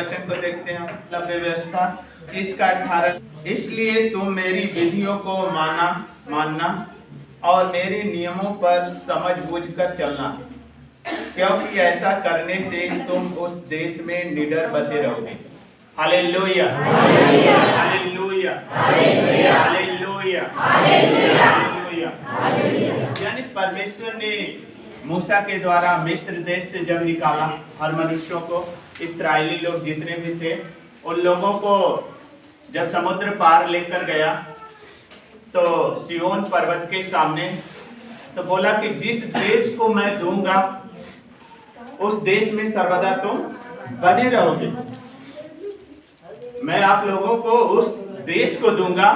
वचन को देखते हैं। मतलब व्यवस्था इसका 18, इसलिए तुम मेरी विधियों को मानना और मेरे नियमों पर समझ बूझ कर चलना, क्योंकि ऐसा करने से तुम उस देश में निडर बसे रहोगे। Hallelujah, hallelujah, hallelujah, hallelujah, hallelujah. यानी परमेश्वर ने मूसा के द्वारा मिस्र देश से जब निकाला, हर मनुष्यों को, इस्राएली लोग जितने भी थे, उन लोगों को जब समुद्र पार लेकर गया तो सिय्योन पर्वत के सामने तो बोला कि जिस देश को मैं दूंगा उस देश में सर्वदा तुम बने रहोगे। मैं आप लोगों को उस देश को दूंगा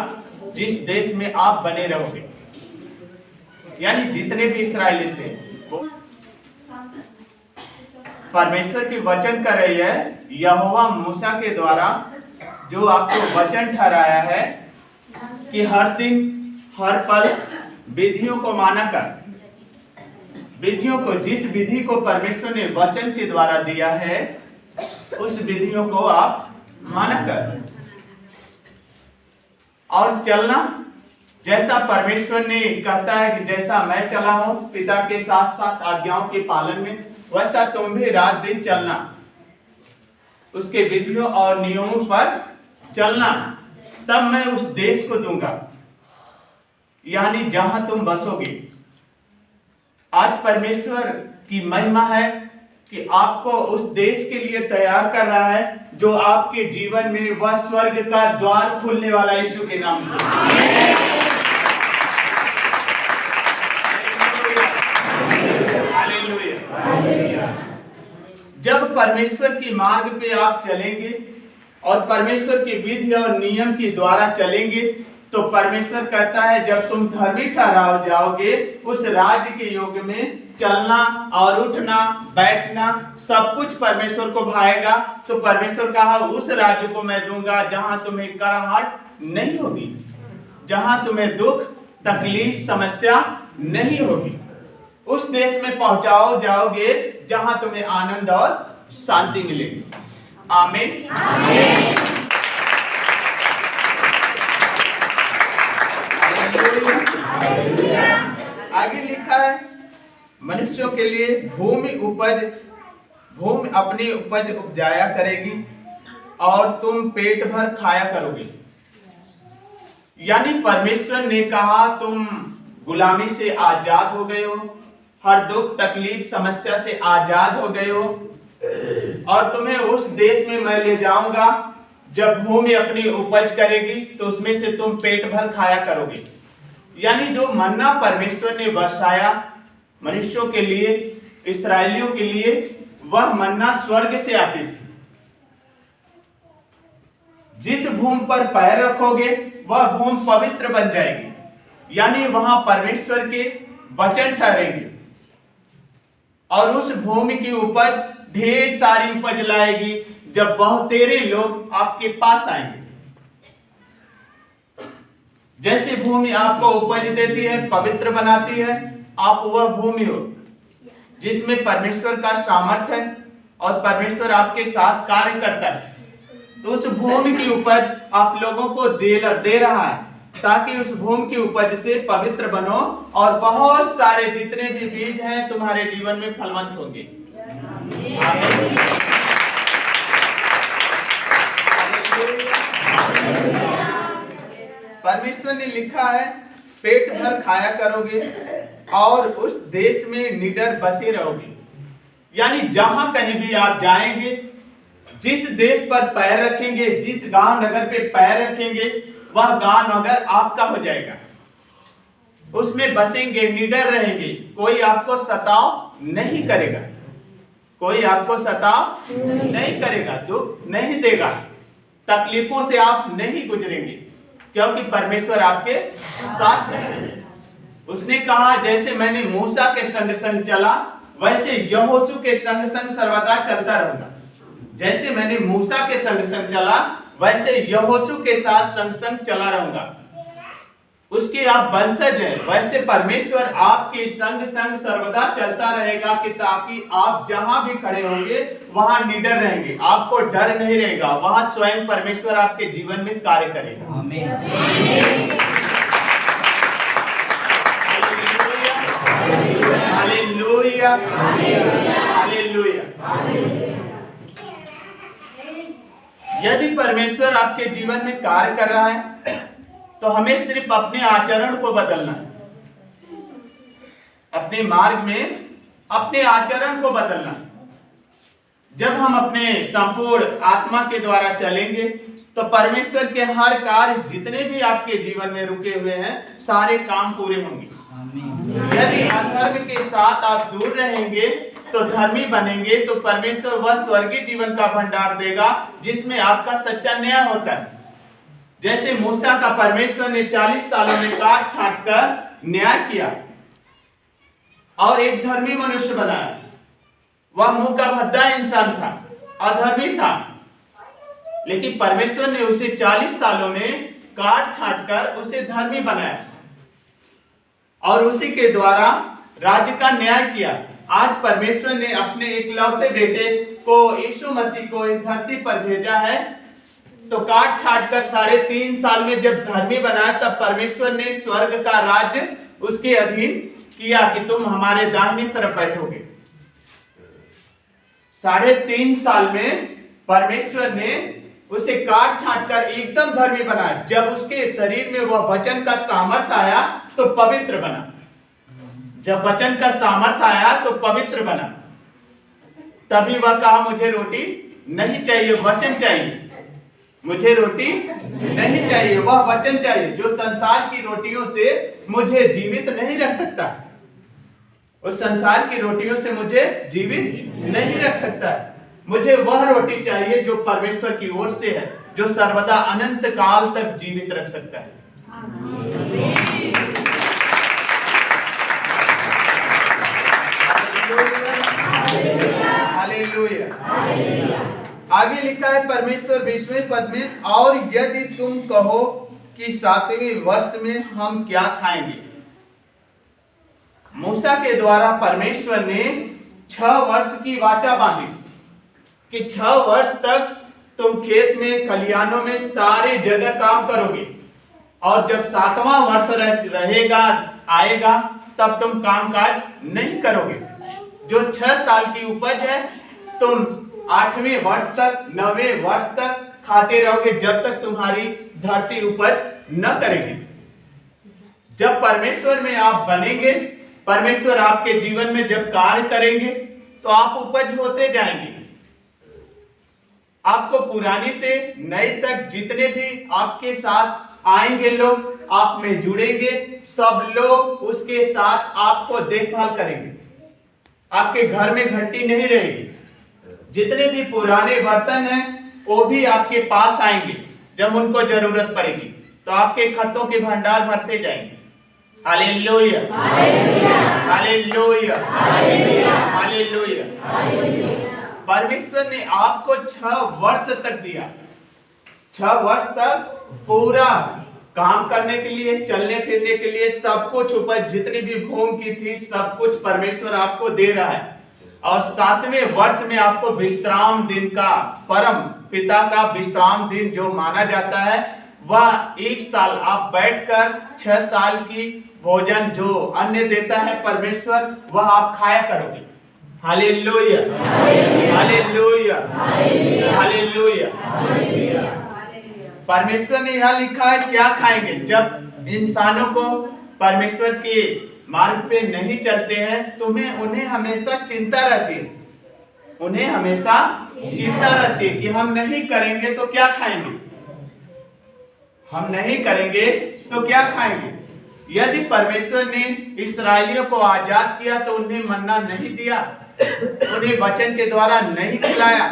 जिस देश में आप बने रहोगे। यानी जितने भी इस्राएली थे, परमेश्वर की वचन कर रही है, यहोवा मूसा के द्वारा जो आपको वचन ठहराया है कि हर दिन हर पल विधियों को माना कर, विधियों को, जिस विधि को परमेश्वर ने वचन के द्वारा दिया है उस विधियों को आप माना कर और चलना जैसा परमेश्वर ने कहता है कि जैसा मैं चला हूं पिता के साथ साथ आज्ञाओं के पालन में, वैसा तुम भी रात दिन चलना, उसके विधियों और नियमों पर चलना, तब मैं उस देश को दूंगा, यानी जहां तुम बसोगे। आज परमेश्वर की महिमा है कि आपको उस देश के लिए तैयार कर रहा है जो आपके जीवन में वह स्वर्ग का द्वार खुलने वाला यीशु के नाम से। जब परमेश्वर की मार्ग पे आप चलेंगे और परमेश्वर की विधि और नियम के द्वारा चलेंगे तो परमेश्वर कहता है जब तुम धर्मी ठहरा जाओगे उस राज्य के योग में चलना और उठना बैठना सब कुछ परमेश्वर को भाएगा। तो परमेश्वर कहा उस राज्य को मैं दूंगा जहां तुम्हें कराहट नहीं होगी, जहां तुम्हें दुख तकलीफ समस्या नहीं होगी। उस देश में जाओगे जहां तुम्हें आनंद और शांति मिलेगी। आमीन, आमीन। आगे लिखा है मनुष्यों के लिए भूमि अपनी उपज उपजाया करेगी और तुम पेट भर खाया करोगे। यानी परमेश्वर ने कहा तुम गुलामी से आजाद हो गए हो, हर दुख तकलीफ समस्या से आजाद हो गए हो और तुम्हें उस देश में मैं ले जाऊंगा। जब भूमि अपनी उपज करेगी तो उसमें से तुम पेट भर खाया करोगे। यानी जो मन्ना परमेश्वर ने बरसाया मनुष्यों के लिए, इस्राएलियों के लिए, वह मन्ना स्वर्ग से आती थी। जिस भूमि पर पैर रखोगे वह भूमि पवित्र बन जाएगी, यानी वहां परमेश्वर के वचन ठहरेंगे और उस भूमि की उपज ढेर सारी उपज लाएगी जब बहुतेरे लोग आपके पास आएंगे। जैसे भूमि आपको उपज देती है, पवित्र बनाती है, आप वह भूमि हो जिसमें परमेश्वर का सामर्थ्य है और परमेश्वर आपके साथ कार्य करता है। तो उस भूमि की उपज आप लोगों को दे रहा है ताकि उस भूमि की उपज से पवित्र बनो और बहुत सारे जितने भी बीज हैं तुम्हारे जीवन में फलवंत होंगे। परमेश्वर ने लिखा है पेट भर खाया करोगे और उस देश में निडर बसे रहोगे। यानी जहां कहीं भी आप जाएंगे, जिस देश पर पैर रखेंगे, जिस गांव नगर पे पैर रखेंगे, वह गांव नगर आपका हो जाएगा। उसमें बसेंगे, निडर रहेंगे, कोई आपको सताव नहीं करेगा, कोई आपको सताव नहीं करेगा, दुख नहीं देगा, तकलीफों से आप नहीं गुजरेंगे क्योंकि परमेश्वर आपके साथ है। उसने कहा जैसे मैंने मूसा के संग संग चला वैसे यहोशू के संग संग सर्वदा चलता रहूंगा। जैसे मैंने मूसा के संग संग चला वैसे यहोशू के साथ संग संग चला रहूंगा। उसके आप वंशज हैं, वैसे परमेश्वर आपके संग संग सर्वदा चलता रहेगा कि ताकि आप जहां भी खड़े होंगे वहां निडर रहेंगे, आपको डर नहीं रहेगा, वहां स्वयं परमेश्वर आपके जीवन में कार्य करेगा। आमीन। Hallelujah, hallelujah. यदि परमेश्वर आपके जीवन में कार्य कर रहा है तो हमें सिर्फ अपने आचरण को बदलना है, अपने मार्ग में अपने आचरण को बदलना है। जब हम अपने संपूर्ण आत्मा के द्वारा चलेंगे तो परमेश्वर के हर कार्य जितने भी आपके जीवन में रुके हुए हैं सारे काम पूरे होंगे। यदि अधर्म के साथ आप दूर रहेंगे तो धर्मी बनेंगे तो परमेश्वर वह स्वर्गीय जीवन का भंडार देगा जिसमें आपका सच्चा न्याय होता है। जैसे मूसा का परमेश्वर ने 40 सालों में काट छांट कर न्याय किया और एक धर्मी मनुष्य बनाया। वह मुंह का भद्दा इंसान था, अधर्मी था, लेकिन परमेश्वर ने उसे 40 सालों में काट छांट कर उसे धर्मी बनाया और उसी के द्वारा राज्य का न्याय किया। आज परमेश्वर ने अपने इकलौते बेटे को यीशु मसीह को इस धरती पर भेजा है, तो काट छाट कर 3.5 साल में जब धर्मी बनाया तब परमेश्वर ने स्वर्ग का राज्य उसके अधीन किया कि तुम हमारे दाहिनी तरफ बैठोगे। 3.5 साल में परमेश्वर ने उसे काट छाट कर एकदम धर्मी बनाया। जब उसके शरीर में वह वचन का सामर्थ्य आया तो पवित्र बना। जब वचन का सामर्थ्य आया तो पवित्र बना। तभी वह कहा मुझे रोटी नहीं चाहिए, वचन चाहिए। मुझे रोटी नहीं चाहिए, वह वचन चाहिए जो संसार की रोटियों से मुझे जीवित नहीं रख सकता। उस संसार की रोटियों से मुझे जीवित नहीं रख सकता है। मुझे वह रोटी चाहिए जो परमेश्वर की ओर से है, जो सर्वदा अनंत काल तक जीवित रख सकता है। हालेलुया। आगे लिखा है परमेश्वर 20वें पद में, और यदि तुम कहो कि 7वें वर्ष में हम क्या खाएंगे। मूसा के द्वारा परमेश्वर ने 6 वर्ष की वाचा बांधी कि 6 वर्ष तक तुम खेत में खलिहानों में सारे जगह काम करोगे और जब 7वां वर्ष रहेगा आएगा तब तुम कामकाज नहीं करोगे। जो 6 साल की उपज है तुम 8वें वर्ष तक 9वें वर्ष तक खाते रहोगे जब तक तुम्हारी धरती उपज न करेगी। जब परमेश्वर में आप बनेंगे, परमेश्वर आपके जीवन में जब कार्य करेंगे तो आप उपज होते जाएंगे। आपको पुराने से नए तक जितने भी आपके साथ आएंगे लोग, आप में जुड़ेंगे, सब लोग उसके साथ आपको देखभाल करेंगे। आपके घर में घंटी नहीं रहेगी। जितने भी पुराने बर्तन हैं वो भी आपके पास आएंगे जब उनको जरूरत पड़ेगी, तो आपके खतों के भंडार भरते जाएंगे। Hallelujah, hallelujah, hallelujah. परमेश्वर ने आपको 6 वर्ष तक दिया। 6 वर्ष तक पूरा काम करने के लिए, चलने फिरने के लिए, सब कुछ उपज जितनी भी भूमि की थी सब कुछ परमेश्वर आपको दे रहा है। और 7वें वर्ष में आपको विश्राम दिन का, परम पिता का विश्राम दिन जो माना जाता है, वह 1 साल आप बैठकर 6 साल की भोजन जो अन्न देता है परमेश्वर, वह आप खाया करोगे। Hallelujah, hallelujah, hallelujah. परमेश्वर ने यहाँ लिखा है क्या खाएंगे। जब इंसानों को परमेश्वर के मार्ग पे नहीं चलते हैं तुम्हें उन्हें हमेशा चिंता रहती है, उन्हें हमेशा चिंता रहती है कि हम नहीं करेंगे तो क्या खाएंगे, हम नहीं करेंगे तो क्या खाएंगे। यदि परमेश्वर ने इस्राएलियों को आजाद किया तो उन्हें मन्ना नहीं दिया, उन्हें वचन के द्वारा नहीं खिलाया।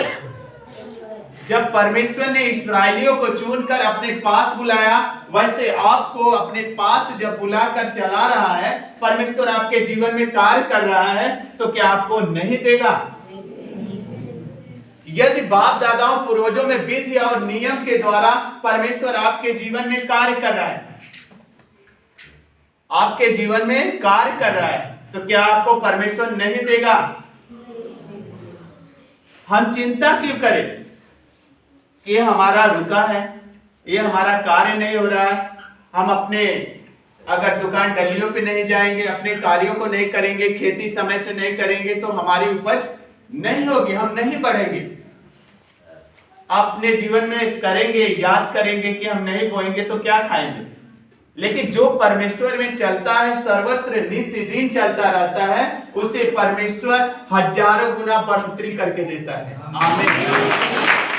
जब परमेश्वर ने इस्राएलियों को चुनकर अपने पास बुलाया, वैसे आपको अपने पास जब बुलाकर चला रहा है, परमेश्वर आपके जीवन में कार्य कर रहा है, तो क्या आपको नहीं देगा। यदि बाप दादाओं पूर्वजों में विधि और नियम के द्वारा परमेश्वर आपके जीवन में कार्य कर रहा है, आपके जीवन में कार्य कर रहा है, तो क्या आपको परमेश्वर नहीं देगा? हम चिंता क्यों करें? ये हमारा रुका है, ये हमारा कार्य नहीं हो रहा है, हम अपने अगर दुकान डलियों पे नहीं जाएंगे, अपने कार्यों को नहीं करेंगे, खेती समय से नहीं करेंगे, तो हमारी उपज नहीं होगी, हम नहीं बढ़ेंगे। अपने जीवन में करेंगे, याद करेंगे कि हम नहीं बोएंगे तो क्या खाएंगे। लेकिन जो परमेश्वर में चलता है, सर्वस्त्र नित्य दिन चलता रहता है, उसे परमेश्वर हजारों गुना बढ़ोतरी करके देता है। आमीन।